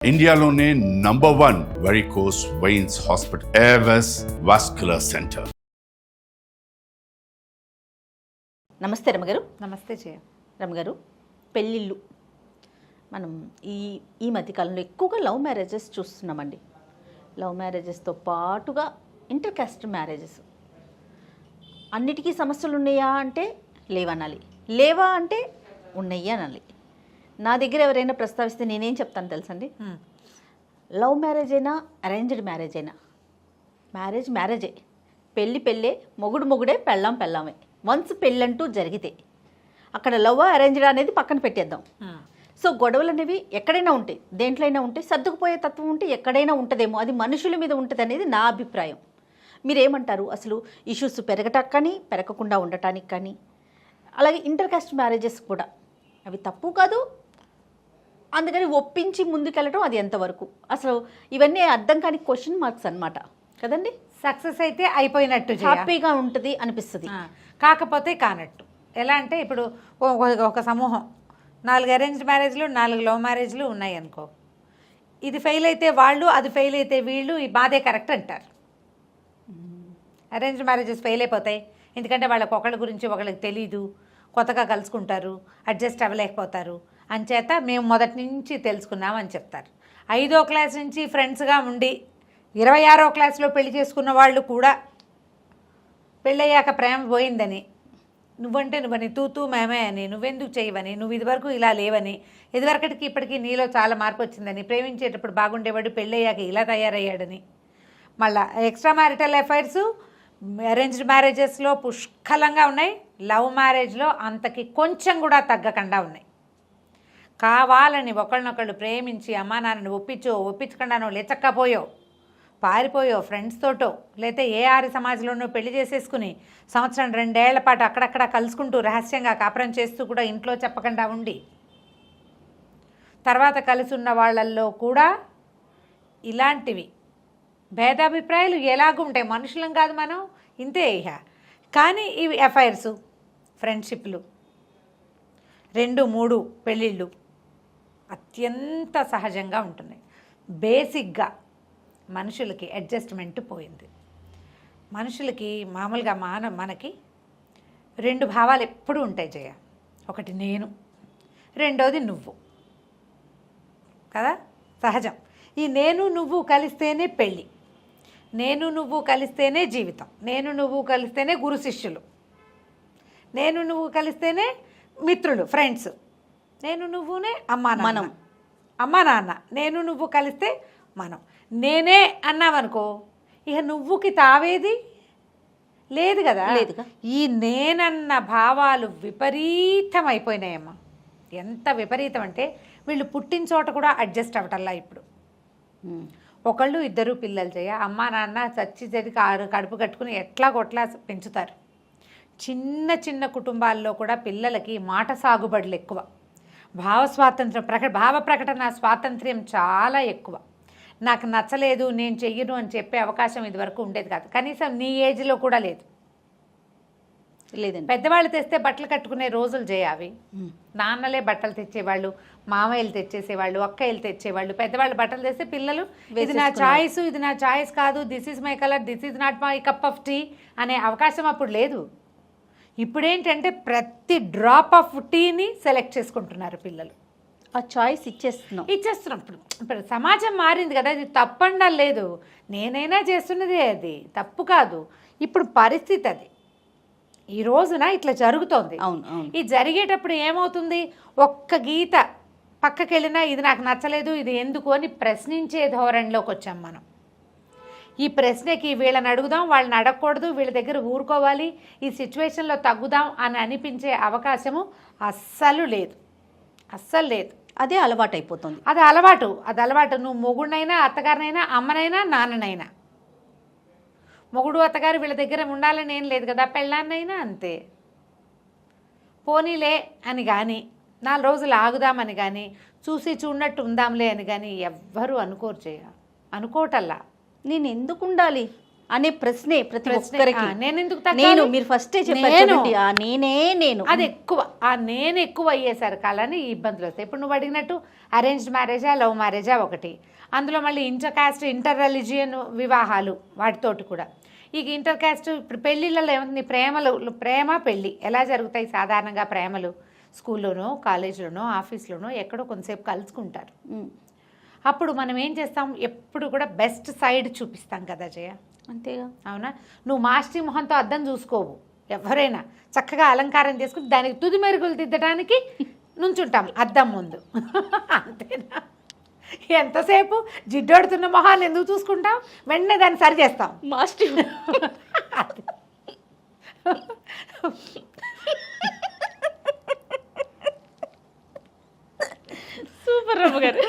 ఇండియాలోనే #1 varicose veins hospital Avis vascular centre. నమస్తే రమగారు. నమస్తే జయ. రమగారు, పెళ్ళిళ్ళు మనం ఈ మధ్యకాలంలో ఎక్కువగా లవ్ మ్యారేజెస్ చూస్తున్నామండి. లవ్ మ్యారేజెస్తో పాటుగా ఇంటర్ కాస్ట్ మ్యారేజెస్. అన్నిటికీ సమస్యలు ఉన్నాయా అంటే లేవనాలి, లేవా అంటే ఉన్నాయి అనాలి. నా దగ్గర ఎవరైనా ప్రస్తావిస్తే నేనేం చెప్తాను తెలుసండి, లవ్ మ్యారేజ్ అయినా అరేంజ్డ్ మ్యారేజ్ అయినా మ్యారేజే, పెళ్ళే, మొగుడే, పెళ్ళామే. వన్స్ పెళ్ళంటూ జరిగితే అక్కడ లవ్ అరేంజ్డ్ అనేది పక్కన పెట్టేద్దాం. సో గొడవలు అనేవి ఎక్కడైనా ఉంటాయి, దేంట్లో అయినా ఉంటాయి. సర్దుకుపోయే తత్వం ఉంటే ఎక్కడైనా ఉంటుందేమో, అది మనుషుల మీద ఉంటుంది అనేది నా అభిప్రాయం. మీరేమంటారు? అసలు ఇష్యూస్ పెరగటానికి కానీ పెరగకుండా ఉండటానికి కానీ, అలాగే ఇంటర్ కాస్ట్ మ్యారేజెస్ కూడా అవి తప్పు కాదు, అందుకని ఒప్పించి ముందుకెళ్ళటం అది ఎంతవరకు, అసలు ఇవన్నీ అర్థం కాని క్వశ్చన్ మార్క్స్ అనమాట కదండి. సక్సెస్ అయితే అయిపోయినట్టు, హ్యాపీగా ఉంటుంది అనిపిస్తుంది, కాకపోతే కానట్టు. ఎలా అంటే ఇప్పుడు ఒక సమూహం 4 అరేంజ్డ్ మ్యారేజ్లు 4 లవ్ మ్యారేజ్లు ఉన్నాయి అనుకో. ఇది ఫెయిల్ అయితే వాళ్ళు, అది ఫెయిల్ అయితే వీళ్ళు, ఈ బాధే కరెక్ట్ అంటారు. అరేంజ్డ్ మ్యారేజెస్ ఫెయిల్ అయిపోతాయి, ఎందుకంటే వాళ్ళకి ఒకళ్ళ గురించి ఒకళ్ళకి తెలీదు, కొత్తగా కలుసుకుంటారు, అడ్జస్ట్ అవ్వలేకపోతారు, అంచేత మేము మొదటి నుంచి తెలుసుకున్నామని చెప్తారు. 5వ క్లాస్ నుంచి ఫ్రెండ్స్గా ఉండి 26వ క్లాస్లో పెళ్లి చేసుకున్న వాళ్ళు కూడా పెళ్ళయ్యాక ప్రేమ పోయిందని, నువ్వంటే నువ్వని, తూ మేమే అని, నువ్వెందుకు చేయవని, నువ్వు ఇదివరకు ఇలా లేవని, ఇదివరకటికి ఇప్పటికీ నీలో చాలా మార్పు వచ్చిందని, ప్రేమించేటప్పుడు బాగుండేవాడు పెళ్ళయ్యాక ఇలా తయారయ్యాడని, మళ్ళీ ఎక్స్ట్రా మ్యారిటల్ అఫైర్స్ అరేంజ్డ్ మ్యారేజెస్లో పుష్కలంగా ఉన్నాయి, లవ్ మ్యారేజ్లో అంతకి కొంచెం కూడా తగ్గకుండా ఉన్నాయి. కావాలని ఒకళ్ళనొకళ్ళు ప్రేమించి అమ్మా నాన్నని ఒప్పించకుండానో లేచక్కపోయో పారిపోయో ఫ్రెండ్స్ తోటో లేతే ఏ ఆరి సమాజంలోనో పెళ్లి చేసేసుకుని 1-2 ఏళ్ల పాటు అక్కడక్కడ కలుసుకుంటూ రహస్యంగా కాపురం చేస్తూ కూడా ఇంట్లో చెప్పకుండా ఉండి తర్వాత కలిసి ఉన్న వాళ్ళల్లో కూడా ఇలాంటివి భేదాభిప్రాయాలు ఎలాగూ ఉంటాయి. మనుషులం కాదు మనం, ఇంతే ఇహ. కానీ ఇవి అఫైర్సు, ఫ్రెండ్షిప్లు, 2-3 పెళ్ళిళ్ళు అత్యంత సహజంగా ఉంటున్నాయి. బేసిక్గా మనుషులకి అడ్జస్ట్మెంట్ పోయింది. మనుషులకి మామూలుగా మనకి 2 భావాలు ఎప్పుడూ ఉంటాయి జయ. ఒకటి నేను, రెండోది నువ్వు కదా, సహజం. ఈ నేను నువ్వు కలిస్తేనే పెళ్ళి, నేను నువ్వు కలిస్తేనే జీవితం, నేను నువ్వు కలిస్తేనే గురు శిష్యులు, నేను నువ్వు కలిస్తేనే మిత్రులు ఫ్రెండ్స్, నేను నువ్వునే అమ్మా నాన్న, నేను నువ్వు కలిస్తే మనం. నేనే అన్నావనుకో, ఇక నువ్వుకి తావేది లేదు కదా. ఈ నేనన్న భావాలు విపరీతం అయిపోయినాయమ్మా. ఎంత విపరీతం అంటే వీళ్ళు పుట్టిన చోట కూడా అడ్జస్ట్ అవ్వటల్లా ఇప్పుడు. 1-2 పిల్లలు చేయ అమ్మా నాన్న చచ్చి కడుపు కట్టుకుని ఎట్లాగొట్లా పెంచుతారు. చిన్న కుటుంబాల్లో కూడా పిల్లలకి మాట సాగుబడులు ఎక్కువ, భావ ప్రకటన స్వాతంత్ర్యం చాలా ఎక్కువ. నాకు నచ్చలేదు, నేను చెయ్యను అని చెప్పే అవకాశం ఇదివరకు ఉండేది కాదు, కనీసం నీ ఏజ్లో కూడా లేదండి. పెద్దవాళ్ళు తెస్తే బట్టలు కట్టుకునే రోజులు చేయావి. నాన్నలే బట్టలు తెచ్చేవాళ్ళు, మామయ్యలు తెచ్చేసేవాళ్ళు, అక్కయ్యలు తెచ్చేవాళ్ళు. పెద్దవాళ్ళు బట్టలు తెస్తే పిల్లలు ఇది నా చాయిస్, ఇది నా చాయిస్ కాదు, this is my colour, this is not my cup of tea అనే అవకాశం అప్పుడు లేదు. ఇప్పుడేంటంటే ప్రతి డ్రాప్ ఆఫ్ టీని సెలెక్ట్ చేసుకుంటున్నారు పిల్లలు. ఆ చాయిస్ ఇచ్చేస్తున్నాం. ఇప్పుడు సమాజం మారింది కదా, ఇది తప్పండా లేదు, నేనైనా చేస్తున్నదే, అది తప్పు కాదు. ఇప్పుడు పరిస్థితి అది ఈ రోజున ఇట్లా జరుగుతోంది. ఇది జరిగేటప్పుడు ఏమవుతుంది, ఒక్క గీత పక్కకెళ్ళినా ఇది నాకు నచ్చలేదు, ఇది ఎందుకు అని ప్రశ్నించే ధోరణిలోకి వచ్చాం మనం. ఈ ప్రశ్నకి వీళ్ళని అడుగుదాం, వాళ్ళని అడగకూడదు, వీళ్ళ దగ్గర ఊరుకోవాలి, ఈ సిచ్యువేషన్లో తగ్గుదాం అని అనిపించే అవకాశము అస్సలు లేదు. అదే అలవాటు అయిపోతుంది. అది అలవాటు. నువ్వు మొగుడినైనా, అత్తగారినైనా, అమ్మనైనా, నాన్ననైనా. మొగుడు అత్తగారు వీళ్ళ దగ్గర ఉండాలని ఏం లేదు కదా, పెళ్ళాన్నైనా అంతే. పోనీలే అని కానీ, 4 రోజులు ఆగుదామని కానీ, చూసి చూడనట్టు ఉందాంలే అని కానీ ఎవ్వరూ అనుకోరు అనుకోవటల్లా. నేను ఎందుకు ఉండాలి, అనే ప్రశ్నే ప్రతి ఒక్కరికి. నేను ఎందుకు నేను తగ్గాలి? మీరు ఫస్టే చెప్పారు నేను. చూడండి, నేను అది ఎక్కువ నేను ఎక్కువ అయ్యేసరికి అలానే ఈ ఇబ్బందులు వస్తాయి. ఇప్పుడు నువ్వు అడిగినట్టు అరేంజ్డ్ మ్యారేజా లవ్ మ్యారేజా ఒకటి, అందులో మళ్ళీ ఇంటర్ కాస్ట్ ఇంటర్ రిలీజియన్ వివాహాలు వాటితోటి కూడా. ఇక ఇంటర్ కాస్ట్ ఇప్పుడు పెళ్ళిళ్ళలో ఏముంది, ప్రేమ పెళ్ళి ఎలా జరుగుతాయి సాధారణంగా? ప్రేమలు స్కూల్లోనో కాలేజీలోనో ఆఫీస్లోనో ఎక్కడో కొంతసేపు కలుసుకుంటారు. అప్పుడు మనం ఏం చేస్తాం, ఎప్పుడు కూడా బెస్ట్ సైడ్ చూపిస్తాం కదా జయ, అంతేగా. అవునా? నువ్వు మాస్టి మొహంతో అద్దం చూసుకోవు, ఎవరైనా చక్కగా అలంకారం చేసుకుని దానికి తుది మెరుగులు దిద్దడానికి నుంచుంటాం అద్దం ముందు. అంతేనా? ఎంతసేపు జిడ్డోడుతున్న మొహాన్ని ఎందుకు చూసుకుంటాం? వెంటనే దాన్ని సరి చేస్తాం. మాస్టర్ సూపర్ రమ్మ గారు,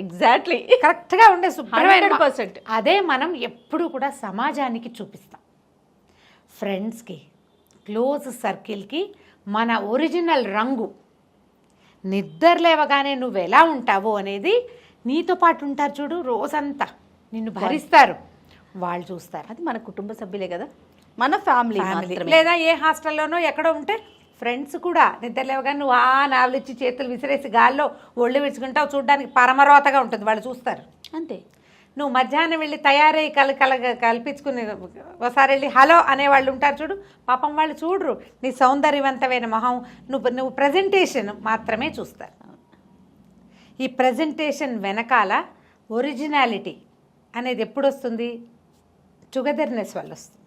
ఎగ్జాక్ట్లీ కరెక్ట్గా ఉండే శుభ్రమైన 100%. అదే మనం ఎప్పుడు కూడా సమాజానికి చూపిస్తాం, ఫ్రెండ్స్కి, క్లోజ్ సర్కిల్కి మన ఒరిజినల్ రంగు. నిద్ర లేవగానే నువ్వు ఎలా ఉంటావో అనేది నీతో పాటు ఉంటారు చూడు, రోజంతా నిన్ను భరిస్తారు, వాళ్ళు చూస్తారు. అది మన కుటుంబ సభ్యులే కదా, మన ఫ్యామిలీ. లేదా ఏ హాస్టల్లోనో ఎక్కడో ఉంటే ఫ్రెండ్స్ కూడా నిద్ర లేవగానే నువ్వు నావలిచ్చి చేతులు విసిరేసి గాల్లో ఒళ్ళు విరుచుకుంటావు, చూడడానికి పరమరోతగా ఉంటుంది, వాళ్ళు చూస్తారు. అంతే. నువ్వు మధ్యాహ్నం వెళ్ళి తయారై కల్పించుకుని ఒకసారి వెళ్ళి హలో అనేవాళ్ళు ఉంటారు చూడు, పాపం వాళ్ళు చూడరు నీ సౌందర్యవంతమైన మొహం, నువ్వు ప్రజెంటేషన్ మాత్రమే చూస్తారు. ఈ ప్రజెంటేషన్ వెనకాల ఒరిజినాలిటీ అనేది ఎప్పుడు వస్తుంది? టుగెదర్నెస్ వల్ల వస్తుంది,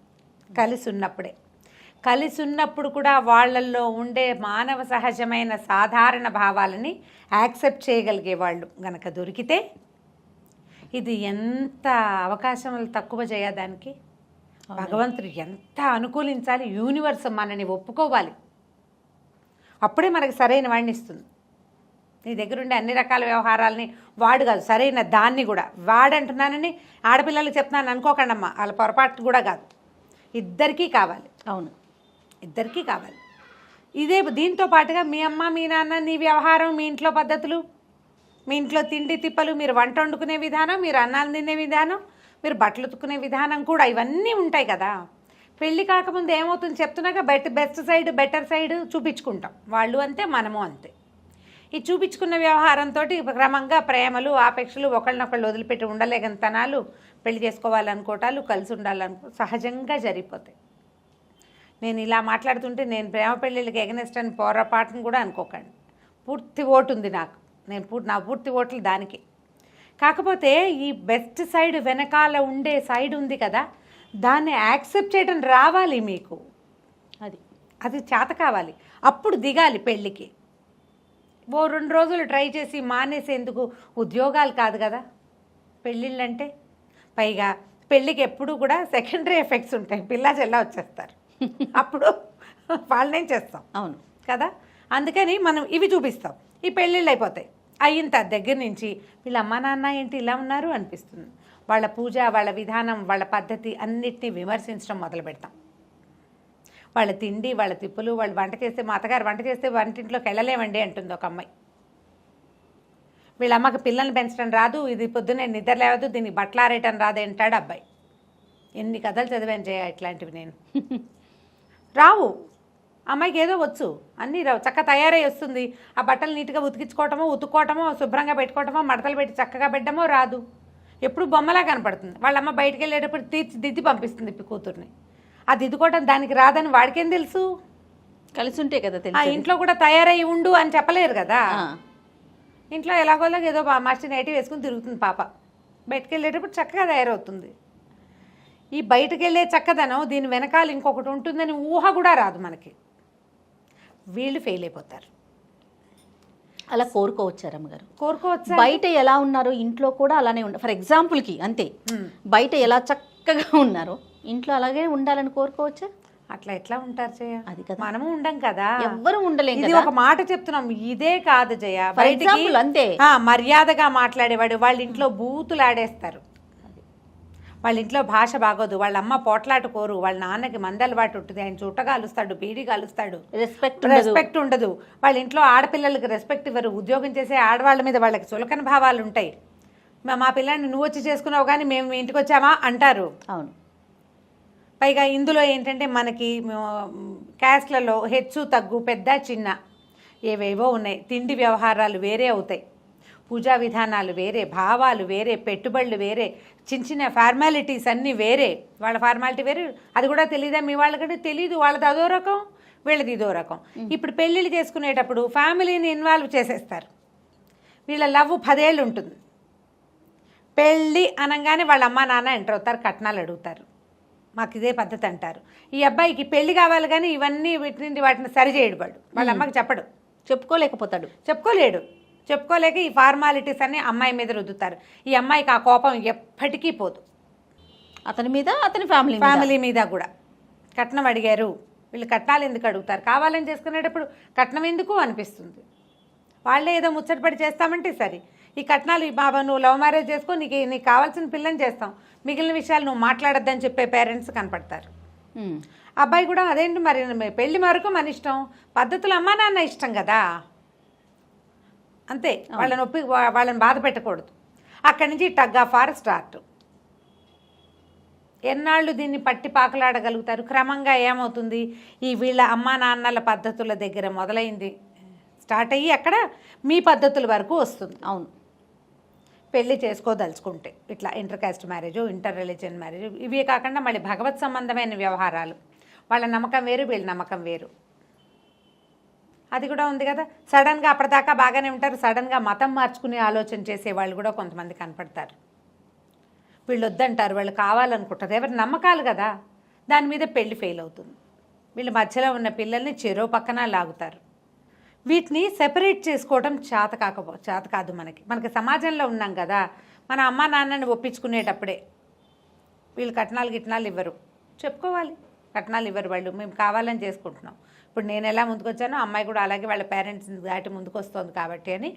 కలిసి ఉన్నప్పుడే. కలిసి ఉన్నప్పుడు కూడా వాళ్ళల్లో ఉండే మానవ సహజమైన సాధారణ భావాలని యాక్సెప్ట్ చేయగలిగే వాళ్ళు గనక దొరికితే, ఇది ఎంత అవకాశం తక్కువ చేయడానికి, భగవంతుడు ఎంత అనుకూలించాలి, యూనివర్స్ మనని ఒప్పుకోవాలి, అప్పుడే మనకు సరైన వాడిని ఇస్తుంది. నీ దగ్గరుండే అన్ని రకాల వ్యవహారాలని వాడు కాదు, సరైన దాన్ని కూడా వాడంటున్నానని ఆడపిల్లలకు చెప్తున్నాను అనుకోకండి అమ్మ, వాళ్ళ పొరపాటు కూడా కాదు, ఇద్దరికీ కావాలి. అవును, ఇద్దరికీ కావాలి. ఇదే దీంతో పాటుగా మీ అమ్మ మీ నాన్న, నీ వ్యవహారం, మీ ఇంట్లో పద్ధతులు, మీ ఇంట్లో తిండి తిప్పలు, మీరు వంట వండుకునే విధానం, మీరు అన్నాలు తినే విధానం, మీరు బట్టలు ఉతుకునే విధానం కూడా ఇవన్నీ ఉంటాయి కదా. పెళ్ళి కాకముందు ఏమవుతుంది చెప్తున్నాక, బెస్ట్ సైడ్ బెటర్ సైడ్ చూపించుకుంటాం, వాళ్ళు అంతే మనము అంతే. ఈ చూపించుకున్న వ్యవహారంతో క్రమంగా ప్రేమలు ఆపేక్షలు, ఒకళ్ళనొకళ్ళు వదిలిపెట్టి ఉండలేగంతనాలు, పెళ్లి చేసుకోవాలనుకోవటాలు, కలిసి సహజంగా జరిగిపోతాయి. నేను ఇలా మాట్లాడుతుంటే నేను ప్రేమ పెళ్ళిళ్ళకి ఎగనెస్ట్ అని పొరపాటును కూడా అనుకోకండి, పూర్తి ఓటు ఉంది నాకు, నా పూర్తి ఓట్లు దానికి. కాకపోతే ఈ బెస్ట్ సైడ్ వెనకాల ఉండే సైడ్ ఉంది కదా, దాన్ని యాక్సెప్ట్ చేయడం రావాలి మీకు, అది చేత కావాలి, అప్పుడు దిగాలి పెళ్ళికి. 2 రోజులు ట్రై చేసి మానేసేందుకు ఉద్యోగాలు కాదు కదా పెళ్ళిళ్ళంటే. పైగా పెళ్ళికి ఎప్పుడు కూడా సెకండరీ ఎఫెక్ట్స్ ఉంటాయి, పిల్ల చెల్ల వచ్చేస్తారు, అప్పుడు వాళ్ళనేం చేస్తాం. అవును కదా, అందుకని మనం ఇవి చూపిస్తాం, ఈ పెళ్ళిళ్ళు అయిపోతాయి. అయిన దగ్గర నుంచి వీళ్ళ అమ్మ నాన్న ఏంటి ఇలా ఉన్నారు అనిపిస్తుంది, వాళ్ళ పూజ, వాళ్ళ విధానం, వాళ్ళ పద్ధతి అన్నిటినీ విమర్శించడం మొదలు పెడతాం. వాళ్ళ తిండి, వాళ్ళ తిప్పులు, వాళ్ళు వంట చేస్తే, మా అత్తగారు వంట చేస్తే వంటింట్లోకి వెళ్ళలేమండి అంటుంది ఒక అమ్మాయి. వీళ్ళ అమ్మకి పిల్లల్ని పెంచడం రాదు, ఇది పొద్దున్నే నిద్ర లేవదు, దీనికి బట్టలు ఆరేయటం రాదు అంటాడు అబ్బాయి. ఎన్ని కథలు చదివాను చేయ ఇట్లాంటివి నేను. రావు, అమ్మాయికి ఏదో వచ్చు, అన్నీ రావు, చక్కగా తయారై వస్తుంది. ఆ బట్టలు నీట్గా ఉతికించుకోవటమో, ఉతుక్కోవటమో, శుభ్రంగా పెట్టుకోవటమో, మడతలు పెట్టి చక్కగా పెట్టడమో రాదు, ఎప్పుడు బొమ్మలా కనపడుతుంది. వాళ్ళమ్మ బయటికి వెళ్ళేటప్పుడు దిద్ది పంపిస్తుంది కూతుర్ని. ఆ దిద్దుకోవటం దానికి రాదని వాడికేం తెలుసు? కలిసి ఉంటే కదా ఆ తెలుసు. ఇంట్లో కూడా తయారై ఉండు అని చెప్పలేరు కదా. ఇంట్లో ఎలాగోలాగా ఏదో మస్ట్ నైటీ వేసుకుని తిరుగుతుంది పాప, బయటకు వెళ్ళేటప్పుడు చక్కగా తయారవుతుంది. ఈ బయటకు వెళ్ళే చక్కదనం దీని వెనకాల ఇంకొకటి ఉంటుందని ఊహ కూడా రాదు మనకి. వీళ్ళు ఫెయిల్ అయిపోతారు. అలా కోరుకోవచ్చారమ్మగారు, కోరుకోవచ్చు. బయట ఎలా ఉన్నారో ఇంట్లో కూడా అలానే ఉండాలి. ఫర్ ఎగ్జాంపుల్కి అంతే, బయట ఎలా చక్కగా ఉన్నారో ఇంట్లో అలాగే ఉండాలని కోరుకోవచ్చా? అట్లా ఎట్లా ఉంటారు జయ? అది కదా, మనము ఉండం కదా, ఎవ్వరు ఉండలేం. ఇది ఒక మాట చెప్తున్నాం, ఇదే కాదు జయ. ఫర్ ఎగ్జాంపుల్ అంతే, మర్యాదగా మాట్లాడేవాడు వాళ్ళ ఇంట్లో బూతులు ఆడేస్తారు, వాళ్ళ ఇంట్లో భాష బాగోదు, వాళ్ళ అమ్మ కోరు, వాళ్ళ నాన్నకి మందలవాటు ఉంటుంది, ఆయన చుట్ట కాలుస్తాడు, బీడీ కాలుస్తాడు, రెస్పెక్ట్ ఉండదు. వాళ్ళ ఇంట్లో ఆడపిల్లలకి రెస్పెక్ట్ ఇవ్వరు, ఉద్యోగం చేసే ఆడవాళ్ళ మీద వాళ్ళకి చులకన భావాలు ఉంటాయి. మా పిల్లాన్ని నువ్వు వచ్చి చేసుకున్నావు కానీ మేము మీ ఇంటికి వచ్చామా అంటారు. అవును, పైగా ఇందులో ఏంటంటే మనకి క్యాస్ట్లలో హెచ్చు తగ్గు పెద్ద చిన్న ఏవేవో ఉన్నాయి. తిండి వ్యవహారాలు వేరే అవుతాయి, పూజా విధానాలు వేరే, భావాలు వేరే, పెట్టుబడులు వేరే, చిన్న చిన్న ఫార్మాలిటీస్ అన్నీ వేరే. వాళ్ళ ఫార్మాలిటీ వేరే, అది కూడా తెలీదా మీ వాళ్ళకంటే? తెలీదు. వాళ్ళది అదో రకం, వీళ్ళది ఇదో రకం. ఇప్పుడు పెళ్ళిళ్ళు చేసుకునేటప్పుడు ఫ్యామిలీని ఇన్వాల్వ్ చేసేస్తారు. వీళ్ళ లవ్ 10 ఏళ్ళు ఉంటుంది. పెళ్ళి అనగానే వాళ్ళ అమ్మ నాన్న ఎంటర్ అవుతారు, కట్నాలు అడుగుతారు. మాకు ఇదే పద్ధతి అంటారు. ఈ అబ్బాయికి పెళ్లి కావాలి కానీ ఇవన్నీ వాటిని సరిచేయడు. వాళ్ళ అమ్మకి చెప్పడు, చెప్పుకోలేకపోతాడు, చెప్పుకోలేక ఈ ఫార్మాలిటీస్ అన్నీ అమ్మాయి మీద రుద్దుతారు. ఈ అమ్మాయికి ఆ కోపం ఎప్పటికీ పోదు, అతని మీద, అతని ఫ్యామిలీ మీద కూడా. కట్నం అడిగారు, వీళ్ళు కట్నాలు ఎందుకు అడుగుతారు? కావాలని చేసుకునేటప్పుడు కట్నం ఎందుకు అనిపిస్తుంది. వాళ్ళే ఏదో ముచ్చటపడి చేస్తామంటే సరే, ఈ కట్నాలు ఈ బాబా నువ్వు లవ్ మ్యారేజ్ చేసుకో, నీకు కావాల్సిన పిల్లని చేస్తాం, మిగిలిన విషయాలు నువ్వు మాట్లాడొద్దని చెప్పే పేరెంట్స్ కనపడతారు. అబ్బాయి కూడా అదేంటి మరి, పెళ్లి వరకు మన ఇష్టం, పద్ధతులు అమ్మా నాన్న ఇష్టం కదా, అంతే. వాళ్ళని బాధ పెట్టకూడదు. అక్కడి నుంచి టగ్ ఆఫ్ వార్ స్టార్ట్. ఎన్నాళ్ళు దీన్ని పట్టి పాకలాడగలుగుతారు? క్రమంగా ఏమవుతుంది, ఈ వీళ్ళ అమ్మా నాన్నల పద్ధతుల దగ్గర మొదలైంది, స్టార్ట్ అయ్యి అక్కడ మీ పద్ధతుల వరకు వస్తుంది. అవును, పెళ్ళి చేసుకోదలుచుకుంటే ఇట్లా inter caste marriage, inter religion marriage, ఇవే కాకుండా మళ్ళీ భగవత్ సంబంధమైన వ్యవహారాలు. వాళ్ళ నమ్మకం వేరు, వీళ్ళ నమ్మకం వేరు. అది కూడా ఉంది కదా. సడన్గా అప్పటిదాకా బాగానే ఉంటారు, సడన్గా మతం మార్చుకునే ఆలోచన చేసే వాళ్ళు కూడా కొంతమంది కనపడతారు. వీళ్ళు వద్దంటారు, వాళ్ళు కావాలనుకుంటారు, ఎవరి నమ్మకాలు కదా, దాని మీద పెళ్లి ఫెయిల్ అవుతుంది. వీళ్ళ మధ్యలో ఉన్న పిల్లల్ని చెరో పక్కన లాగుతారు. వీటిని సెపరేట్ చేసుకోవడం చేత కాదు మనకి సమాజంలో ఉన్నాం కదా. మన అమ్మ నాన్నని ఒప్పించుకునేటప్పుడే వీళ్ళు కట్నాలు ఇవ్వరు, చెప్పుకోవాలి. కట్నాలు ఇవ్వరు వాళ్ళు, మేము కావాలని చేసుకుంటున్నాం. ఇప్పుడు నేను ఎలా ముందుకొచ్చానో అమ్మాయి కూడా అలాగే వాళ్ళ పేరెంట్స్ దాటి ముందుకు వస్తుంది కాబట్టి అని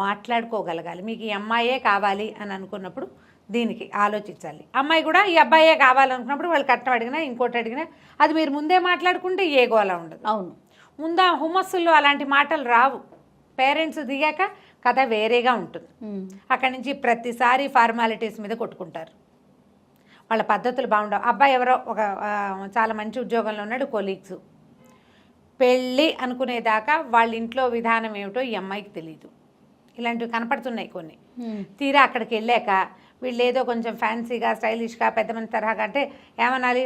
మాట్లాడుకోగలగాలి. మీకు ఈ అమ్మాయే కావాలి అని అనుకున్నప్పుడు దీనికి ఆలోచించాలి. అమ్మాయి కూడా ఈ అబ్బాయే కావాలనుకున్నప్పుడు వాళ్ళు కట్నం అడిగినా ఇంకోటి అడిగినా అది మీరు ముందే మాట్లాడుకుంటే ఏ గోల ఉండదు. అవును, ముందా హుమస్సుల్లో అలాంటి మాటలు రావు. పేరెంట్స్ దిగాక కథ వేరేగా ఉంటుంది. అక్కడి నుంచి ప్రతిసారి ఫార్మాలిటీస్ మీద కొట్టుకుంటారు. వాళ్ళ పద్ధతులు బాగుండవు. అబ్బాయి ఎవరో ఒక చాలా మంచి ఉద్యోగంలో ఉన్నాడు, కొలీగ్స్. పెళ్ళి అనుకునేదాకా వాళ్ళ ఇంట్లో విధానం ఏమిటో ఈ అమ్మాయికి తెలియదు. ఇలాంటివి కనపడుతున్నాయి కొన్ని. తీరా అక్కడికి వెళ్ళాక వీళ్ళు ఏదో కొంచెం ఫ్యాన్సీగా స్టైలిష్గా పెద్ద మంది తరహాగా, అంటే ఏమనాలి,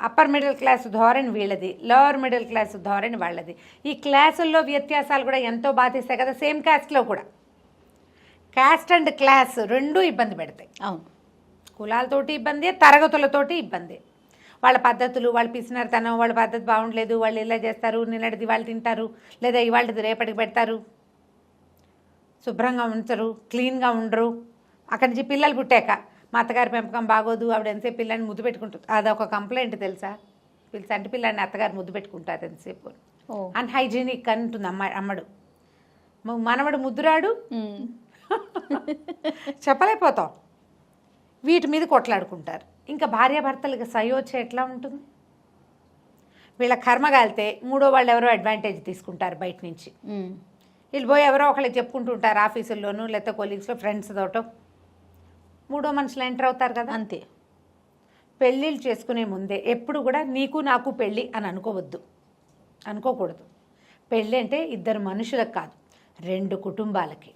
అప్పర్ మిడిల్ క్లాస్ ధోరణి వీళ్ళది, లోవర్ మిడిల్ క్లాస్ ధోరణి వాళ్ళది. ఈ క్లాసుల్లో వ్యత్యాసాలు కూడా ఎంతో బాధిస్తాయి కదా. సేమ్ క్యాస్ట్లో కూడా క్యాస్ట్ అండ్ క్లాస్ రెండూ ఇబ్బంది పెడతాయి. అవును, కులాలతోటి ఇబ్బంది, తరగతులతోటి ఇబ్బంది. వాళ్ళ పద్ధతులు, వాళ్ళ పిసినారితనం, వాళ్ళ పద్ధతి బాగుండలేదు, వాళ్ళు ఇలా చేస్తారు, నిన్నటిది వాళ్ళు తింటారు, లేదా ఇవాళది రేపటికి పెడతారు, శుభ్రంగా ఉంచరు, క్లీన్గా ఉండరు. అక్కడి నుంచి పిల్లలు పుట్టాక మా అత్తగారి పెంపకం బాగోదు, ఆవిడ ఎంతసేపు పిల్లని ముద్దు పెట్టుకుంటుంది. అదొక కంప్లైంట్ తెలుసా? అంటే పిల్లని అత్తగారు ముద్దు పెట్టుకుంటారు ఎంతసేపు, అన్హైజీనిక్ అంటుంది అమ్మడు. మనవడు ముద్దురాడు, చెప్పలేకపోతాం. వీటి మీద కొట్లాడుకుంటారు. ఇంకా భార్యాభర్తలకి సయోధ్య ఎట్లా ఉంటుంది? వీళ్ళ కర్మగాలితే మూడో వాళ్ళు ఎవరో అడ్వాంటేజ్ తీసుకుంటారు బయట నుంచి. వీళ్ళు పోయి ఎవరో ఒకళ్ళకి చెప్పుకుంటూ ఉంటారు, ఆఫీసుల్లోనూ లేకపోతే కొలీగ్స్లో, ఫ్రెండ్స్ తోటో. మూడో మనుషులు ఎంటర్ అవుతారు కదా. అంతే. పెళ్ళిళ్ళు చేసుకునే ముందే ఎప్పుడు కూడా నీకు నాకు పెళ్ళి అని అనుకోకూడదు. పెళ్ళి అంటే ఇద్దరు మనుషులకు కాదు, 2 కుటుంబాలకి.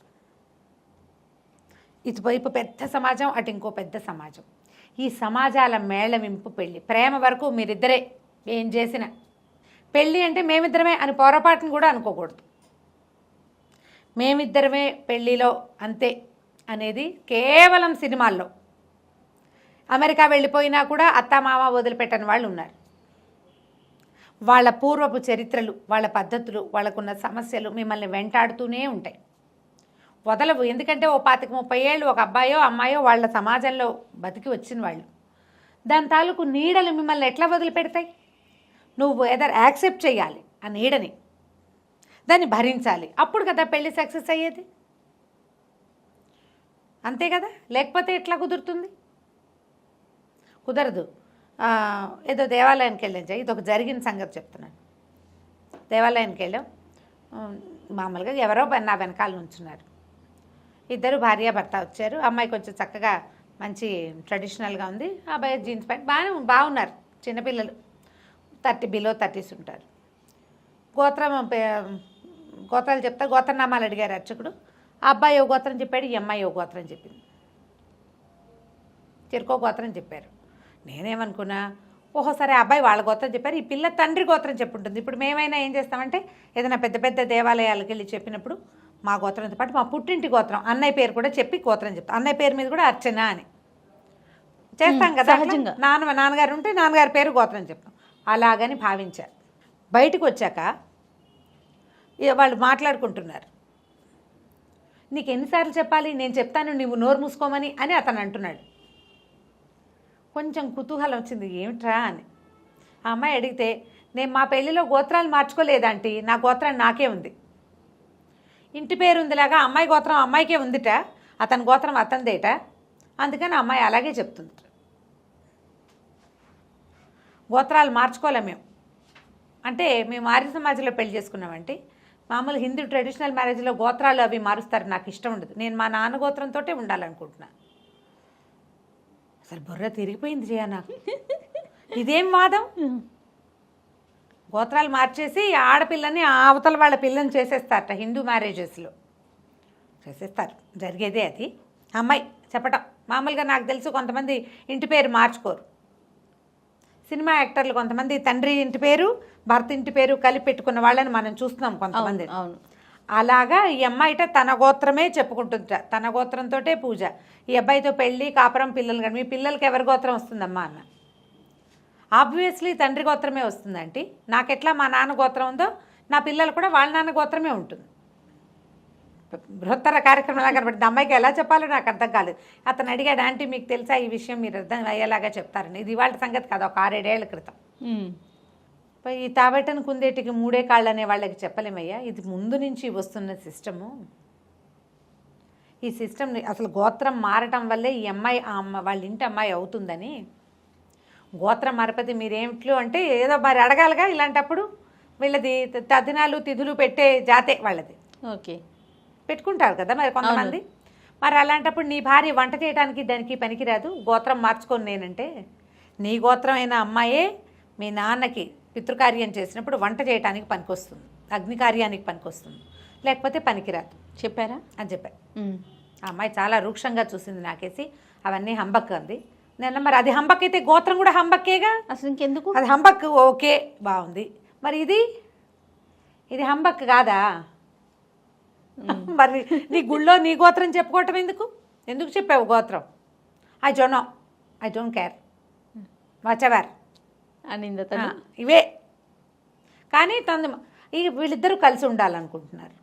ఇటువైపు పెద్ద సమాజం, అటు ఇంకో పెద్ద సమాజం. ఈ సమాజాల మేళవింపు పెళ్ళి. ప్రేమ వరకు మీరిద్దరే ఏం చేసినా. పెళ్ళి అంటే మేమిద్దరమే అని పొరపాటును కూడా అనుకోకూడదు. మేమిద్దరమే పెళ్ళిలో అంతే అనేది కేవలం సినిమాల్లో. అమెరికా వెళ్ళిపోయినా కూడా అత్తామామ వదిలిపెట్టని వాళ్ళు ఉన్నారు. వాళ్ళ పూర్వపు చరిత్రలు, వాళ్ళ పద్ధతులు, వాళ్ళకున్న సమస్యలు మిమ్మల్ని వెంటాడుతూనే ఉంటాయి, వదలవు. ఎందుకంటే 25-30 ఏళ్ళు ఒక అబ్బాయో అమ్మాయో వాళ్ళ సమాజంలో బతికి వచ్చిన వాళ్ళు. దాని తాలూకు నీడలు మిమ్మల్ని ఎట్లా వదిలిపెడతాయి? నువ్వు ఎదర్ యాక్సెప్ట్ చేయాలి ఆ నీడని, దాన్ని భరించాలి. అప్పుడు కదా పెళ్ళి సక్సెస్ అయ్యేది. అంతే కదా, లేకపోతే ఎట్లా కుదురుతుంది? కుదరదు. ఏదో దేవాలయానికి వెళ్ళాం, ఇది ఒక జరిగిన సంగతి చెప్తున్నాను. దేవాలయానికి వెళ్ళాం, మామూలుగా ఎవరో నా వెనకాల నుంచున్నారు. ఇద్దరు భార్యాభర్త వచ్చారు. అమ్మాయి కొంచెం చక్కగా మంచి ట్రెడిషనల్గా ఉంది, అబ్బాయి జీన్స్ ప్యాంట్ బాగున్నారు. చిన్నపిల్లలు 30 ఉంటారు. గోత్రాలు చెప్తా గోత్రనామాలు అడిగారు అర్చకుడు. ఆ అబ్బాయి ఓ గోత్రం చెప్పాడు, ఈ అమ్మాయి ఓ గోత్రం చెప్పింది. చెరుకో గోత్రం చెప్పారు. నేనేమనుకున్నా, ఓహో సరే అబ్బాయి వాళ్ళ గోత్రం చెప్పారు, ఈ పిల్ల తండ్రి గోత్రం చెప్పుంటుంది. ఇప్పుడు మేమైనా ఏం చేస్తామంటే ఏదైనా పెద్ద పెద్ద దేవాలయాలకు వెళ్ళి చెప్పినప్పుడు మా గోత్రంతో పాటు మా పుట్టింటి గోత్రం అన్నయ్య పేరు కూడా చెప్పి గోత్రం చెప్తాం. అన్నయ్య పేరు మీద కూడా అర్చన అని చేస్తాం కదా సహజంగా. నాన్నగారు ఉంటే నాన్నగారి పేరు గోత్రం చెప్తాం. అలాగని భావించారు. బయటకు వచ్చాక వాళ్ళు మాట్లాడుకుంటున్నారు. నీకు ఎన్నిసార్లు చెప్పాలి, నేను చెప్తాను నువ్వు నోరు మూసుకోమని అని అతను అంటున్నాడు. కొంచెం కుతూహలం వచ్చింది, ఏమిట్రా అని. ఆ అమ్మాయి అడిగితే, నేను మా పెళ్ళిలో గోత్రాలు మార్చుకోలేదంటీ, నా గోత్రం నాకే ఉంది. ఇంటి పేరు ఉందిలాగా అమ్మాయి గోత్రం అమ్మాయికే ఉందిట, అతని గోత్రం అతనిదేట, అందుకని అమ్మాయి అలాగే చెప్తుంది. గోత్రాలు మార్చుకోలే మేము. అంటే మేము ఆర్య సమాజంలో పెళ్లి చేసుకున్నామంటే మామూలు హిందూ ట్రెడిషనల్ మ్యారేజ్లో గోత్రాలు అవి మారుస్తారు, నాకు ఇష్టం ఉండదు. నేను మా నాన్న గోత్రంతో ఉండాలనుకుంటున్నా. అసలు బుర్ర తిరిగిపోయింది జియా నాకు. ఇదేం వాదం? గోత్రాలు మార్చేసి ఆడపిల్లని అవతల వాళ్ళ పిల్లని చేసేస్తారట హిందూ మ్యారేజెస్లో. చేసేస్తారు, జరిగేదే అది. అమ్మాయి చెప్పటం మామూలుగా నాకు తెలుసు కొంతమంది ఇంటి పేరు మార్చుకోరు. సినిమా యాక్టర్లు కొంతమంది తండ్రి ఇంటి పేరు భర్త ఇంటి పేరు కలిపి పెట్టుకున్న వాళ్ళని మనం చూస్తున్నాం కొంతమంది. అవును. అలాగా ఈ అమ్మాయిట తన గోత్రమే చెప్పుకుంటుంట, తన గోత్రంతో పూజ. ఈ అబ్బాయితో పెళ్ళి కాపురం పిల్లలు కానీ మీ పిల్లలకి ఎవరి గోత్రం వస్తుందమ్మా అన్న. ఆబ్వియస్లీ తండ్రి గోత్రమే వస్తుందంటే నాకెట్లా మా నాన్న గోత్రం ఉందో నా పిల్లలు కూడా వాళ్ళ నాన్న గోత్రమే ఉంటుంది. బృహత్తర కార్యక్రమంలా కనబడింది. అమ్మాయికి ఎలా చెప్పాలో నాకు అర్థం కాలేదు. అతను అడిగాడు, ఆంటీ మీకు తెలుసా ఈ విషయం, మీరు అర్థం అయ్యేలాగా చెప్తారని. ఇది ఇవాళ సంగతి కాదు, ఒక 6-7 ఏళ్ల క్రితం. ఈ తాబెట్టను కుందేటికి 3 కాళ్ళు అనే వాళ్ళకి చెప్పలేమయ్యా, ఇది ముందు నుంచి వస్తున్న సిస్టము. ఈ సిస్టమ్ అసలు గోత్రం మారటం వల్లే ఈ అమ్మాయి వాళ్ళ ఇంటి అమ్మాయి అవుతుందని. గోత్రం మారపతి మీరేమిట్లు అంటే ఏదో మరి అడగాలిగా. ఇలాంటప్పుడు వీళ్ళది తదినాలు తిథులు పెట్టే జాతే వాళ్ళది. ఓకే, పెట్టుకుంటారు కదా మరి కొంతమంది. మరి అలాంటప్పుడు నీ భార్య వంట చేయడానికి దానికి పనికిరాదు, గోత్రం మార్చుకొని నేనంటే నీ గోత్రమైన అమ్మాయే మీ నాన్నకి పితృకార్యం చేసినప్పుడు వంట చేయడానికి పనికొస్తుంది, అగ్ని కార్యానికి పనికొస్తుంది, లేకపోతే పనికిరాదు. చెప్పారా అని చెప్పారు. ఆ అమ్మాయి చాలా రూక్షంగా చూసింది నాకేసి. అవన్నీ హంబక్ అంది. నేను మరి అది హంబక్ అయితే గోత్రం కూడా హంబక్కేగా, అసలు ఇంకెందుకు? అది హంబక్ ఓకే బాగుంది, మరి ఇది హంబక్ కాదా? మరి నీ గుళ్ళో నీ గోత్రం చెప్పుకోవటం ఎందుకు చెప్పావు గోత్రం? ఐ డోంట్ కేర్ వాచెవర్ అనింద ఇవే. కానీ వీళ్ళిద్దరూ కలిసి ఉండాలనుకుంటున్నారు,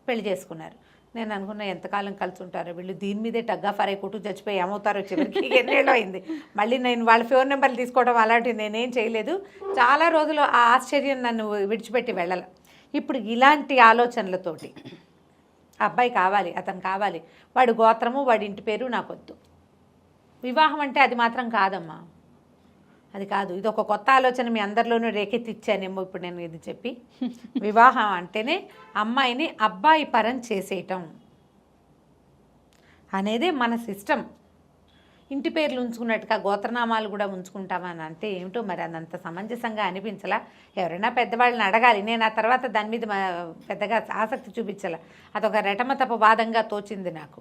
పెళ్లి చేసుకున్నారు. నేను అనుకున్నా ఎంతకాలం కలిసి ఉంటారో వీళ్ళు, దీని మీదే టగ్గా ఫరై కొట్టు చచ్చిపోయి ఏమవుతారో చివరికి. ఎన్నేళ్ళు అయింది. మళ్ళీ నేను వాళ్ళ ఫోన్ నెంబర్లు తీసుకోవడం అలాంటివి నేనేం చేయలేదు. చాలా రోజులు ఆ ఆశ్చర్యం నన్ను విడిచిపెట్టి వెళ్ళాలి. ఇప్పుడు ఇలాంటి ఆలోచనలతోటి అబ్బాయి కావాలి, అతను కావాలి, వాడి గోత్రము వాడి ఇంటి పేరు నాకొద్దు. వివాహం అంటే అది మాత్రం కాదమ్మా, అది కాదు. ఇది ఒక కొత్త ఆలోచన మీ అందరిలోనూ రేకెత్తిచ్చానేమో ఇప్పుడు నేను ఇది చెప్పి. వివాహం అంటేనే అమ్మాయిని అబ్బాయి పరం చేసేయటం అనేదే మన సిస్టమ్. ఇంటి పేర్లు ఉంచుకున్నట్టుగా గోత్రనామాలు కూడా ఉంచుకుంటామని అంటే ఏమిటో మరి అదంత సమంజసంగా అనిపించలా. ఎవరైనా పెద్దవాళ్ళని అడగాలి. నేను ఆ తర్వాత దాని మీద పెద్దగా ఆసక్తి చూపించాల. అదొక రెటమతప వాదంగా తోచింది నాకు,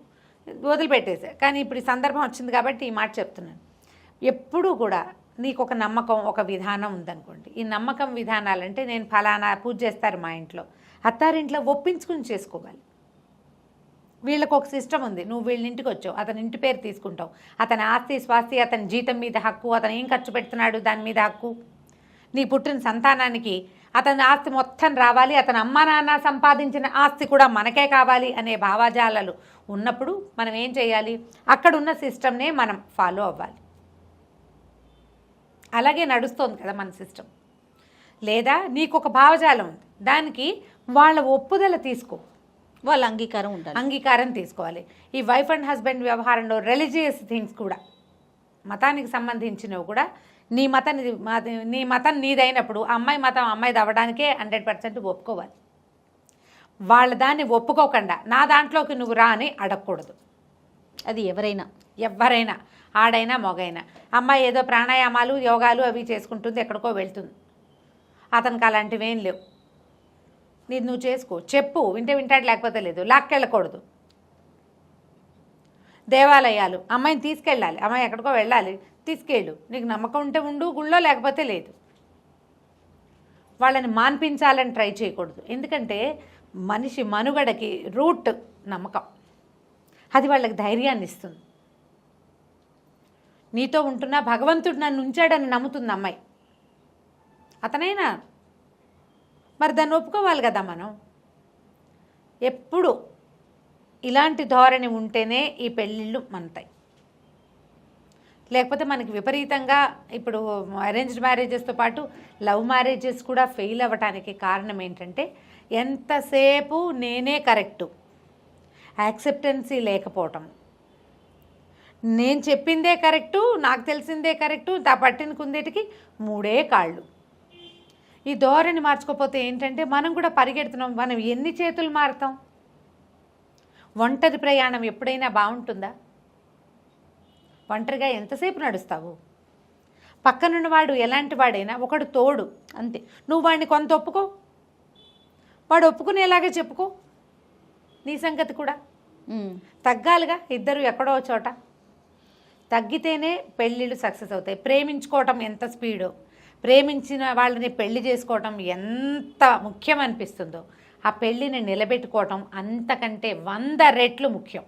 వదిలిపెట్టేసా. కానీ ఇప్పుడు ఈ సందర్భం వచ్చింది కాబట్టి ఈ మాట చెప్తున్నాను. ఎప్పుడూ కూడా నీకు ఒక నమ్మకం, ఒక విధానం ఉందనుకోండి. ఈ నమ్మకం విధానాలంటే నేను ఫలానా పూజ చేస్తారు మా ఇంట్లో, అత్తారింట్లో ఒప్పించుకుని చేసుకోవాలి. వీళ్ళకి ఒక సిస్టమ్ ఉంది. నువ్వు వీళ్ళ ఇంటికి వచ్చావు, అతని ఇంటి పేరు తీసుకుంటావు, అతని ఆస్తి స్వాస్తి, అతని జీతం మీద హక్కు, అతను ఏం ఖర్చు పెడుతున్నాడు దాని మీద హక్కు, నీ పుట్టిన సంతానానికి అతని ఆస్తి మొత్తం రావాలి, అతని అమ్మా నాన్న సంపాదించిన ఆస్తి కూడా మనకే కావాలి అనే భావజాలాలు ఉన్నప్పుడు మనం ఏం చేయాలి? అక్కడున్న సిస్టమ్నే మనం ఫాలో అవ్వాలి. అలాగే నడుస్తోంది కదా మన సిస్టమ్. లేదా నీకు ఒక భావజాలం ఉంది, దానికి వాళ్ళ ఒప్పుదల తీసుకో, వాళ్ళ అంగీకారం ఉండాలి, అంగీకారం తీసుకోవాలి. ఈ వైఫ్ అండ్ హస్బెండ్ వ్యవహారంలో రిలీజియస్ థింగ్స్ కూడా, మతానికి సంబంధించినవి కూడా, నీ మతం నీదైనప్పుడు అమ్మాయి మతం అమ్మాయిది అవ్వడానికే 100% ఒప్పుకోవాలి. వాళ్ళ దాన్ని ఒప్పుకోకుండా నా దాంట్లోకి నువ్వు రా అని అడగకూడదు. అది ఎవరైనా ఎవరైనా, ఆడైనా మగైనా. అమ్మాయి ఏదో ప్రాణాయామాలు యోగాలు అవి చేసుకుంటుంది, ఎక్కడికో వెళ్తుంది. అతనికి అలాంటివి ఏం లేవు. నీది నువ్వు చేసుకో, చెప్పు, వింటే వింటాడు, లేకపోతే లేదు. లాక్కెళ్ళకూడదు. దేవాలయాలు, అమ్మాయిని తీసుకెళ్ళాలి, అమ్మాయి ఎక్కడికో వెళ్ళాలి, తీసుకెళ్ళు. నీకు నమ్మకం ఉంటే ఉండు గుళ్ళో, లేకపోతే లేదు. వాళ్ళని మాన్పించాలని ట్రై చేయకూడదు. ఎందుకంటే మనిషి మనుగడకి రూట్ నమ్మకం. అది వాళ్ళకి ధైర్యాన్ని ఇస్తుంది. నీతో ఉంటున్నా భగవంతుడు నన్ను ఉంచాడని నమ్ముతుంది అమ్మాయి. అతనైనా మరి దాన్ని ఒప్పుకోవాలి కదా మనం. ఎప్పుడు ఇలాంటి ధోరణి ఉంటేనే ఈ పెళ్ళిళ్ళు మనతాయి. లేకపోతే మనకి విపరీతంగా ఇప్పుడు అరేంజ్డ్ మ్యారేజెస్తో పాటు లవ్ మ్యారేజెస్ కూడా ఫెయిల్ అవ్వటానికి కారణం ఏంటంటే ఎంతసేపు నేనే కరెక్టు, యాక్సెప్టెన్సీ లేకపోవటం. నేను చెప్పిందే కరెక్టు, నాకు తెలిసిందే కరెక్టు, పట్టిన కుందేటికి మూడే కాళ్ళు. ఈ ధోరణి మార్చుకోకపోతే ఏంటంటే మనం కూడా పరిగెడుతున్నాం. మనం ఎన్ని చేతులు మారుతాం? ఒంటరి ప్రయాణం ఎప్పుడైనా బాగుంటుందా? ఒంటరిగా ఎంతసేపు నడుస్తావు? పక్కనున్నవాడు ఎలాంటి వాడైనా ఒకడు తోడు అంతే. నువ్వు వాడిని కొంత ఒప్పుకో, వాడు ఒప్పుకునేలాగా చెప్పుకో. నీ సంగతి కూడా తగ్గాలిగా. ఇద్దరు ఎక్కడో చోట తగ్గితేనే పెళ్ళిళ్ళు సక్సెస్ అవుతాయి. ప్రేమించుకోవటం ఎంత స్పీడో, ప్రేమించిన వాళ్ళని పెళ్లి చేసుకోవటం ఎంత ముఖ్యం అనిపిస్తుందో, ఆ పెళ్ళిని నిలబెట్టుకోవటం అంతకంటే 100 రెట్లు ముఖ్యం.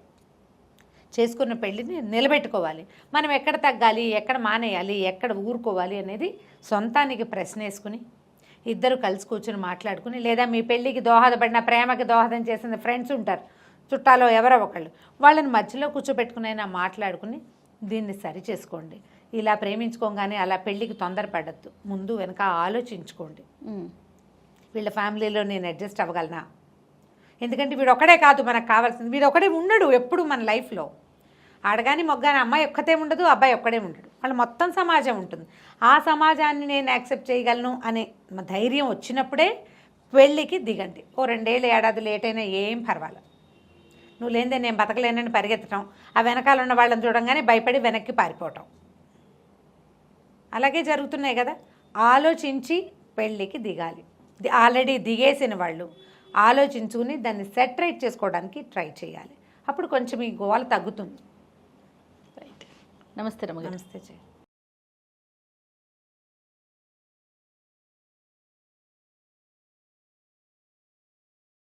చేసుకున్న పెళ్ళిని నిలబెట్టుకోవాలి. మనం ఎక్కడ తగ్గాలి, ఎక్కడ మానేయాలి, ఎక్కడ ఊరుకోవాలి అనేది సొంతానికి ప్రశ్న వేసుకుని ఇద్దరు కలిసి కూర్చొని మాట్లాడుకుని, లేదా మీ పెళ్ళికి దోహదపడిన, ప్రేమకి దోహదం చేసిన ఫ్రెండ్స్ ఉంటారు, చుట్టాలో ఎవరో ఒకళ్ళు, వాళ్ళని మధ్యలో కూర్చోబెట్టుకునైనా మాట్లాడుకుని దీన్ని సరి చేసుకోండి. ఇలా ప్రేమించుకోగానే అలా పెళ్ళికి తొందరపడద్దు. ముందు వెనక ఆలోచించుకోండి. వీళ్ళ ఫ్యామిలీలో నేను అడ్జస్ట్ అవ్వగలనా? ఎందుకంటే వీడు ఒకడే కాదు మనకు కావాల్సింది. వీడు ఒకడే ఉండడు ఎప్పుడు మన లైఫ్లో. ఆడగాని మొగ్గాని అమ్మాయి ఒక్కతే ఉండదు, అబ్బాయి ఒక్కడే ఉండడు. వాళ్ళు మొత్తం సమాజం ఉంటుంది. ఆ సమాజాన్ని నేను యాక్సెప్ట్ చేయగలను అనే ధైర్యం వచ్చినప్పుడే పెళ్ళికి దిగండి. ఓ 2 ఏళ్ళు ఏడాది లేట్ అయినా ఏం పర్వాలేదు. నువ్వు లేనిదే నేను బతకలేనని పరిగెత్తడం, ఆ వెనకాల ఉన్న వాళ్ళని చూడంగానే భయపడి వెనక్కి పారిపోవటం, అలాగే జరుగుతున్నాయి కదా. ఆలోచించి పెళ్ళికి దిగాలి. ఆల్రెడీ దిగేసిన వాళ్ళు ఆలోచించుకుని దాన్ని సెటరేట్ చేసుకోవడానికి ట్రై చేయాలి. అప్పుడు కొంచెం ఈ గోల తగ్గుతుంది. రైట్. నమస్తే రమ్మ గారు. నమస్తే.